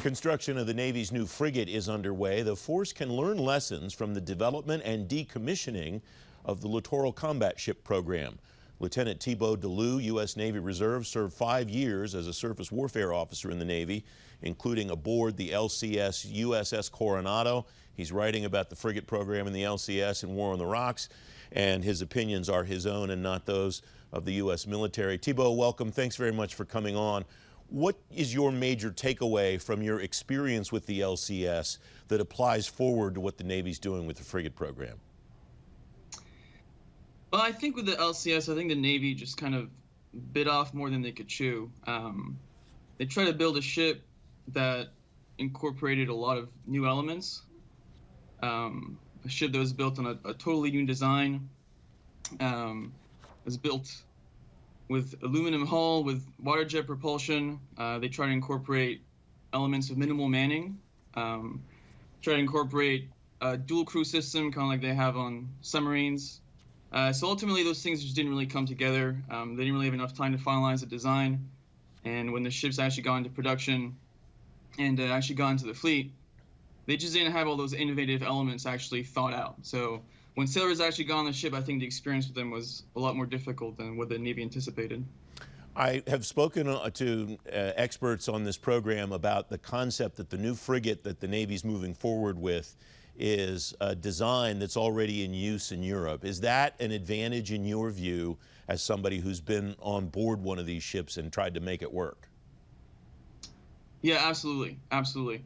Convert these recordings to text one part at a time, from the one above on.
Construction of the Navy's new frigate is underway. The force can learn lessons from the development and decommissioning of the Littoral Combat Ship program. Lieutenant Thibaut Delloue, U.S. Navy Reserve, served 5 years as a surface warfare officer in the Navy, including aboard the LCS USS Coronado. He's writing about the frigate program in the LCS and War on the Rocks, and his opinions are his own and not those of the U.S. military. Thibaut, welcome. Thanks very much for coming on. What is your major takeaway from your experience with the LCS that applies forward to what the Navy's doing with the frigate program? Well, I think with the LCS, I think the Navy just kind of bit off more than they could chew. They tried to build a ship that incorporated a lot of new elements. A ship that was built on a totally new design. Was built with aluminum hull, with water jet propulsion. They try to incorporate elements of minimal manning. Try to incorporate a dual crew system, kind of like they have on submarines. So ultimately, those things just didn't really come together. They didn't really have enough time to finalize the design. And when the ships actually got into production and actually got into the fleet, they just didn't have all those innovative elements actually thought out. So when sailors actually got on the ship, I think the experience with them was a lot more difficult than what the Navy anticipated. I have spoken to experts on this program about the concept that the new frigate that the Navy's moving forward with is a design that's already in use in Europe. Is that an advantage in your view as somebody who's been on board one of these ships and tried to make it work? Yeah, absolutely, absolutely.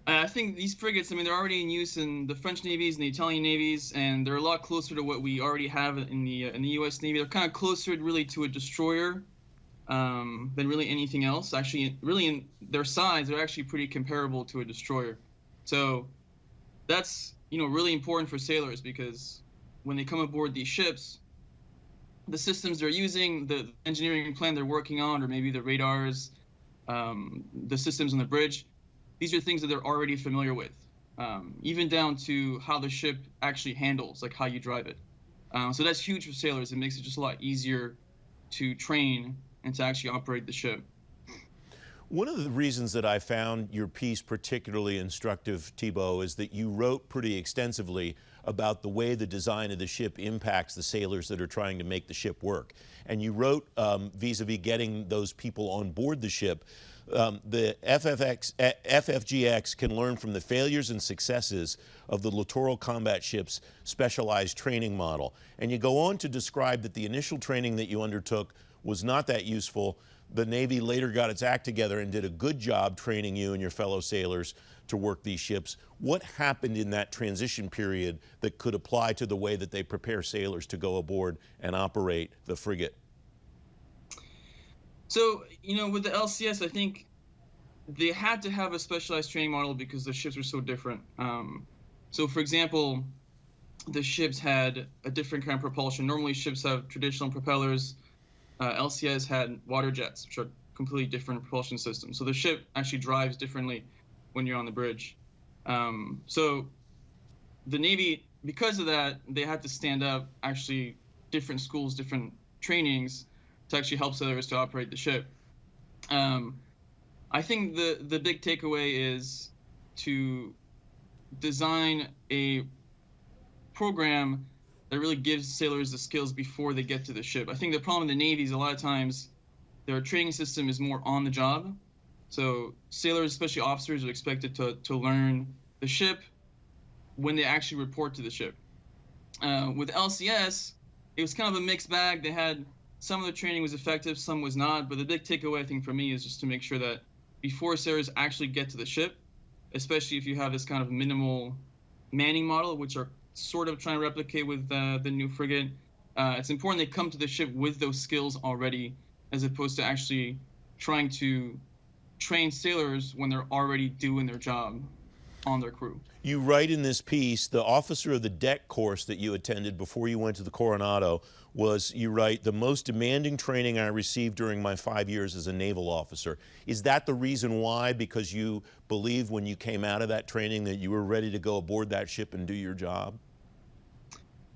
I think these frigates, I mean, they're already in use in the French navies and the Italian navies, and they're a lot closer to what we already have in the U.S. Navy. They're kind of closer really to a destroyer than really anything else. Actually, really in their size, they're actually pretty comparable to a destroyer. So that's, really important for sailors, because when they come aboard these ships, the systems they're using, the engineering plan they're working on, or maybe the radars, the systems on the bridge, these are things that they're already familiar with, even down to how the ship actually handles, like how you drive it. So that's huge for sailors. It makes it just a lot easier to train and to actually operate the ship. One of the reasons that I found your piece particularly instructive, Thibaut, is that you wrote pretty extensively about the way the design of the ship impacts the sailors that are trying to make the ship work. And you wrote vis-a-vis getting those people on board the ship. The FFGX can learn from the failures and successes of the Littoral Combat Ship's specialized training model. And you go on to describe that the initial training that you undertook was not that useful. The Navy later got its act together and did a good job training you and your fellow sailors to work these ships. What happened in that transition period that could apply to the way that they prepare sailors to go aboard and operate the frigate? So, with the LCS, I think they had to have a specialized training model because the ships were so different. So, for example, the ships had a different kind of propulsion. Normally, ships have traditional propellers. LCS had water jets, which are completely different propulsion systems. So the ship actually drives differently when you're on the bridge. So the Navy, because of that, they had to stand up actually different schools, different trainings to actually help sailors to operate the ship. I think the big takeaway is to design a program that really gives sailors the skills before they get to the ship. I think the problem in the Navy is a lot of times their training system is more on the job. So sailors, especially officers, are expected to learn the ship when they actually report to the ship. With LCS, it was kind of a mixed bag. They had some of the training was effective, some was not. But the big takeaway, I think, for me is just to make sure that before sailors actually get to the ship, especially if you have this kind of minimal manning model, which are sort of trying to replicate with the new frigate, it's important they come to the ship with those skills already, as opposed to actually trying to train sailors when they're already doing their job on their crew. You write in this piece, the officer of the deck course that you attended before you went to the Coronado was, you write, the most demanding training I received during my 5 years as a naval officer. Is that the reason why? Because you believed when you came out of that training that you were ready to go aboard that ship and do your job?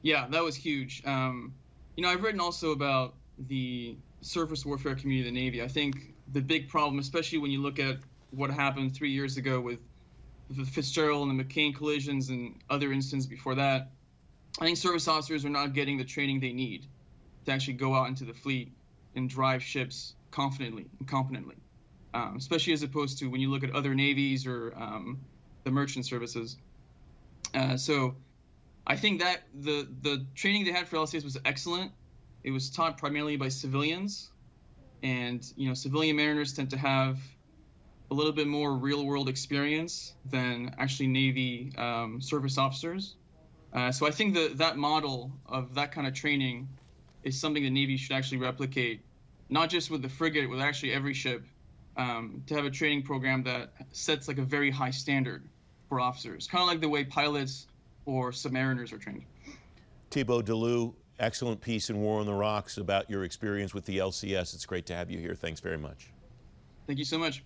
Yeah, that was huge. I've written also about the surface warfare community of the Navy. I think the big problem, especially when you look at what happened 3 years ago with the Fitzgerald and the McCain collisions and other incidents before that, I think service officers are not getting the training they need to actually go out into the fleet and drive ships confidently and competently, especially as opposed to when you look at other navies or the merchant services. So I think that the training they had for LCS was excellent. It was taught primarily by civilians, and civilian mariners tend to have a little bit more real-world experience than actually Navy service officers. So I think that model of that kind of training is something the Navy should actually replicate, not just with the frigate, with actually every ship, to have a training program that sets like a very high standard for officers, kind of like the way pilots or submariners are trained. Thibaut Delloue, excellent piece in War on the Rocks about your experience with the LCS. It's great to have you here. Thanks very much. Thank you so much.